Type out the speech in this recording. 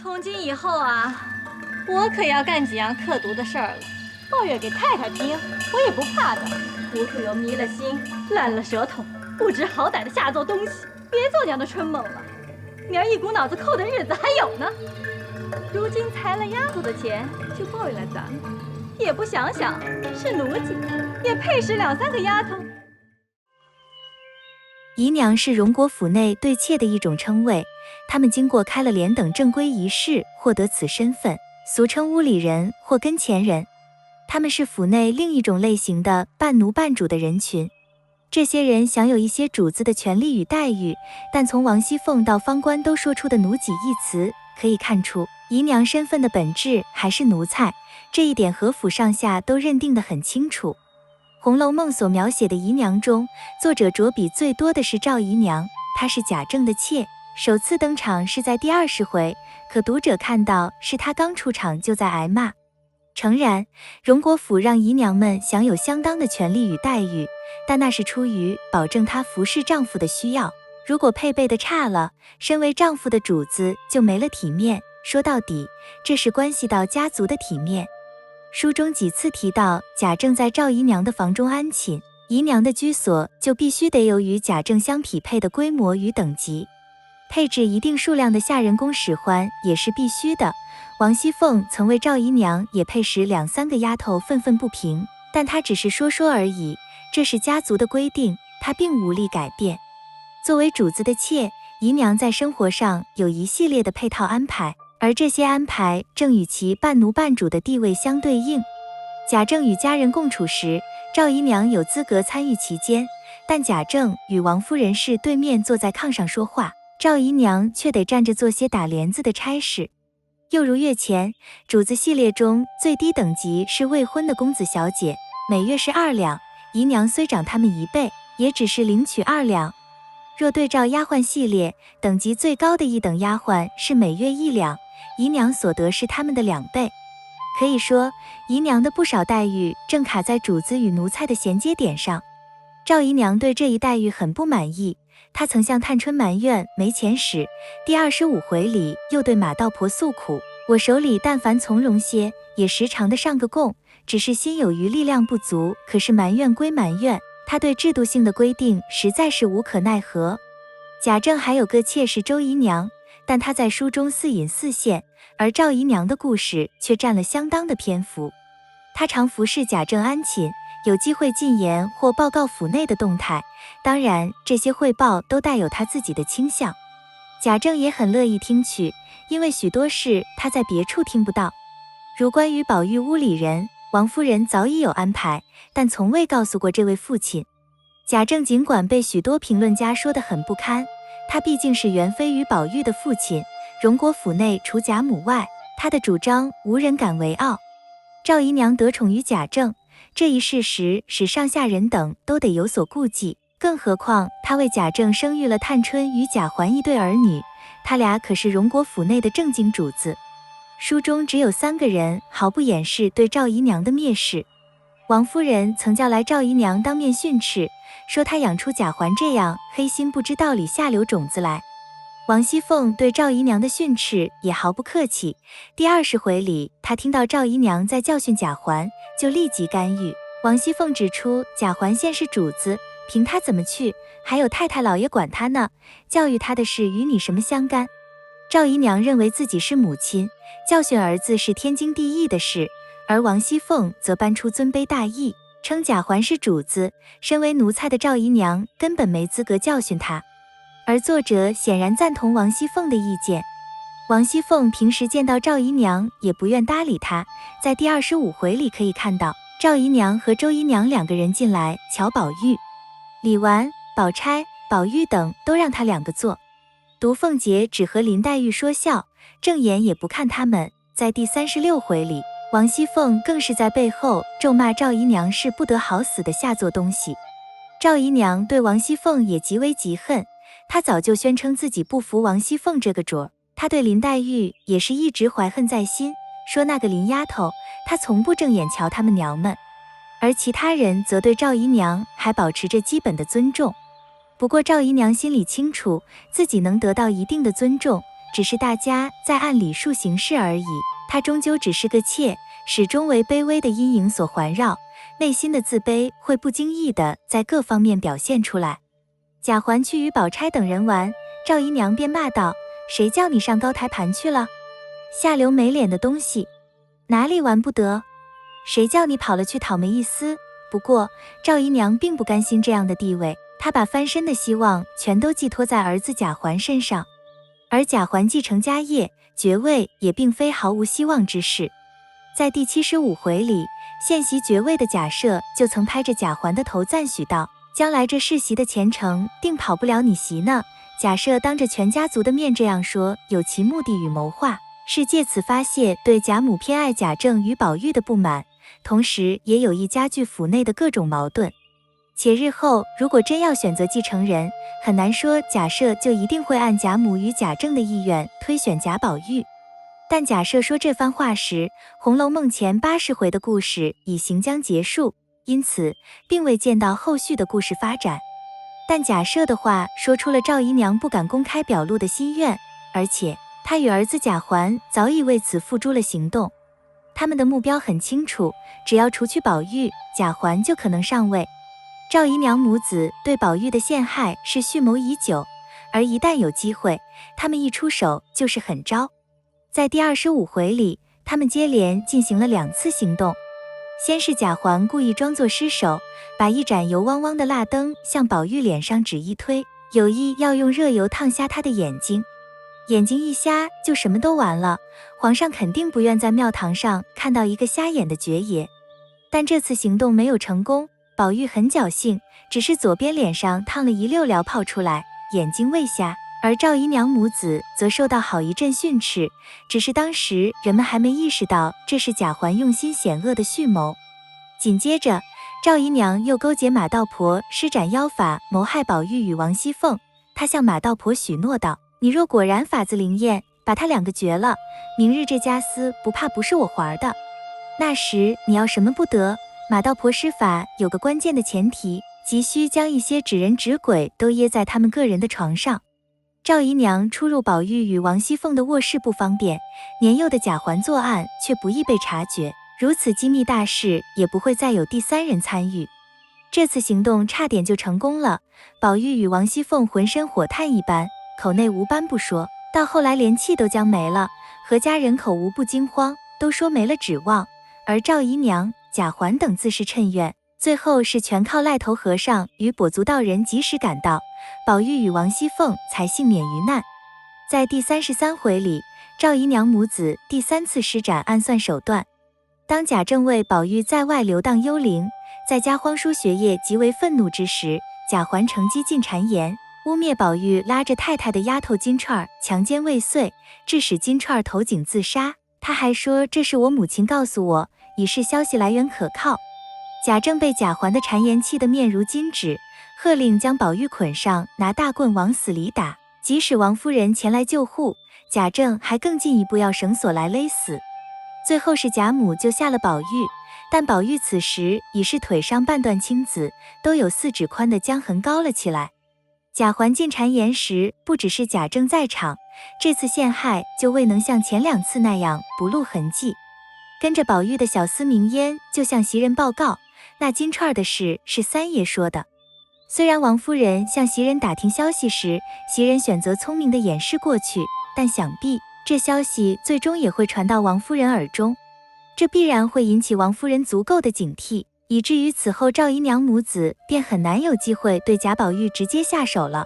从今以后啊，我可要干几样刻毒的事儿了。抱怨给太太听，我也不怕的。糊涂又迷了心，烂了舌头，不知好歹的下作东西，别做娘的春梦了。明儿一股脑子扣的日子还有呢。如今裁了丫头的钱，就抱怨了咱们，也不想想是奴家，也配使2、3个丫头。姨娘是荣国府内对妾的一种称谓，她们经过开了帘等正规仪式，获得此身份，俗称屋里人或跟前人。他们是府内另一种类型的半奴半主的人群。这些人享有一些主子的权利与待遇，但从王熙凤到方官都说出的奴己一词，可以看出姨娘身份的本质还是奴才，这一点何府上下都认定得很清楚。《红楼梦》所描写的姨娘中，作者着笔最多的是赵姨娘，她是贾政的妾，首次登场是在第20回，可读者看到是她刚出场就在挨骂。诚然，荣国府让姨娘们享有相当的权利与待遇，但那是出于保证她服侍丈夫的需要。如果配备的差了，身为丈夫的主子就没了体面。说到底，这是关系到家族的体面。书中几次提到贾政在赵姨娘的房中安寝，姨娘的居所就必须得有与贾政相匹配的规模与等级，配置一定数量的下人工使唤也是必须的。王熙凤曾为赵姨娘也配使2、3个丫头愤愤不平，但她只是说说而已，这是家族的规定，她并无力改变。作为主子的妾，姨娘在生活上有一系列的配套安排，而这些安排正与其半奴半主的地位相对应。贾政与家人共处时，赵姨娘有资格参与其间，但贾政与王夫人是对面坐在炕上说话，赵姨娘却得站着做些打帘子的差事。又如月前，主子系列中最低等级是未婚的公子小姐，每月是2两，姨娘虽长他们1倍，也只是领取2两。若对照丫鬟系列，等级最高的一等丫鬟是每月1两，姨娘所得是他们的2倍。可以说，姨娘的不少待遇正卡在主子与奴才的衔接点上。赵姨娘对这一待遇很不满意，她曾向探春埋怨没钱使，第25回里又对马道婆诉苦，我手里但凡从容些，也时常的上个供，只是心有余力量不足，可是埋怨归埋怨，她对制度性的规定实在是无可奈何。贾政还有个妾是周姨娘，但她在书中似隐似现，而赵姨娘的故事却占了相当的篇幅。她常服侍贾政安寝，有机会进言或报告府内的动态，当然这些汇报都带有她自己的倾向。贾政也很乐意听取，因为许多事他在别处听不到。如关于宝玉屋里人，王夫人早已有安排，但从未告诉过这位父亲。贾政尽管被许多评论家说得很不堪，他毕竟是元妃与宝玉的父亲，荣国府内除贾母外，他的主张无人敢为傲。赵姨娘得宠于贾政，这一事实使上下人等都得有所顾忌，更何况他为贾政生育了探春与贾环一对儿女，他俩可是荣国府内的正经主子。书中只有3个人毫不掩饰对赵姨娘的蔑视。王夫人曾叫来赵姨娘当面训斥，说她养出贾环这样黑心不知道理下流种子来。王熙凤对赵姨娘的训斥也毫不客气，第20回里，她听到赵姨娘在教训贾环，就立即干预。王熙凤指出，贾环现是主子，凭他怎么去，还有太太老爷管他呢，教育他的事与你什么相干？赵姨娘认为自己是母亲，教训儿子是天经地义的事，而王熙凤则搬出尊卑大义，称贾环是主子，身为奴才的赵姨娘根本没资格教训他。而作者显然赞同王熙凤的意见。王熙凤平时见到赵姨娘也不愿搭理她，在第25回里可以看到，赵姨娘和周姨娘2个人进来瞧宝玉，李纨、宝钗、宝玉等都让他2个坐，独凤姐只和林黛玉说笑，正眼也不看他们。在第36回里，王熙凤更是在背后咒骂赵姨娘是不得好死的下作东西。赵姨娘对王熙凤也极为嫉恨，她早就宣称自己不服王熙凤这个主儿，她对林黛玉也是一直怀恨在心，说那个林丫头，她从不正眼瞧他们娘们。而其他人则对赵姨娘还保持着基本的尊重。不过赵姨娘心里清楚，自己能得到一定的尊重，只是大家在按礼数行事而已。她终究只是个妾，始终为卑微的阴影所环绕，内心的自卑会不经意地在各方面表现出来。贾环去与宝钗等人玩，赵姨娘便骂道：“谁叫你上高台盘去了？下流没脸的东西，哪里玩不得？谁叫你跑了去讨梅一丝？”不过赵姨娘并不甘心这样的地位，她把翻身的希望全都寄托在儿子贾环身上，而贾环继承家业，爵位也并非毫无希望之事。在第75回里，现袭爵位的贾赦就曾拍着贾环的头赞许道：“将来这世袭的前程定跑不了你袭呢。”贾赦当着全家族的面这样说，有其目的与谋划，是借此发泄对贾母偏爱贾政与宝玉的不满，同时也有意加剧府内的各种矛盾。且日后如果真要选择继承人，很难说贾赦就一定会按贾母与贾政的意愿推选贾宝玉。但贾赦说这番话时，《红楼梦》前80回的故事已行将结束，因此并未见到后续的故事发展。但贾赦的话说出了赵姨娘不敢公开表露的心愿，而且他与儿子贾环早已为此付诸了行动。他们的目标很清楚，只要除去宝玉，贾环就可能上位。赵姨娘母子对宝玉的陷害是蓄谋已久，而一旦有机会，他们一出手就是狠招。在第25回里，他们接连进行了2次行动。先是贾环故意装作失手，把一盏油汪汪的蜡灯向宝玉脸上只一推，有意要用热油烫瞎他的眼睛。眼睛一瞎就什么都完了，皇上肯定不愿在庙堂上看到一个瞎眼的爵爷。但这次行动没有成功，宝玉很侥幸，只是左边脸上烫了一溜燎泡出来，眼睛未瞎。而赵姨娘母子则受到好一阵训斥，只是当时人们还没意识到这是贾环用心险恶的蓄谋。紧接着，赵姨娘又勾结马道婆施展妖法谋害宝玉与王熙凤。她向马道婆许诺道：“你若果然法子灵验，把他2个绝了，明日这家私不怕不是我还的。那时你要什么不得？”马道婆施法有个关键的前提，急需将一些纸人纸鬼都掖在他们个人的床上。赵姨娘出入宝玉与王熙凤的卧室不方便，年幼的贾环作案却不易被察觉，如此机密大事也不会再有第3人参与。这次行动差点就成功了，宝玉与王熙凤浑身火炭一般，口内无斑不说，到后来连气都将没了，阖家人口无不惊慌，都说没了指望。而赵姨娘、贾环等自是趁愿，最后是全靠赖头和尚与跛足道人及时赶到，宝玉与王熙凤才幸免于难。在第33回里，赵姨娘母子第3次施展暗算手段。当贾政为宝玉在外游荡幽灵，在家荒疏学业极为愤怒之时，贾环乘机进谗言，污蔑宝玉拉着太太的丫头金钏强奸未遂，致使金钏投井自杀。他还说这是我母亲告诉我，以示消息来源可靠。贾政被贾环的谗言气得面如金纸，喝令将宝玉捆上，拿大棍往死里打。即使王夫人前来救护，贾政还更进一步要绳索来勒死。最后是贾母救下了宝玉，但宝玉此时已是腿上半段青紫，都有4指宽的江痕高了起来。贾环进谗言时，不只是贾政在场，这次陷害就未能像前2次那样不露痕迹。跟着宝玉的小厮明烟就向袭人报告，那金钏的事是3爷说的。虽然王夫人向袭人打听消息时，袭人选择聪明的掩饰过去，但想必这消息最终也会传到王夫人耳中，这必然会引起王夫人足够的警惕，以至于此后赵姨娘母子便很难有机会对贾宝玉直接下手了。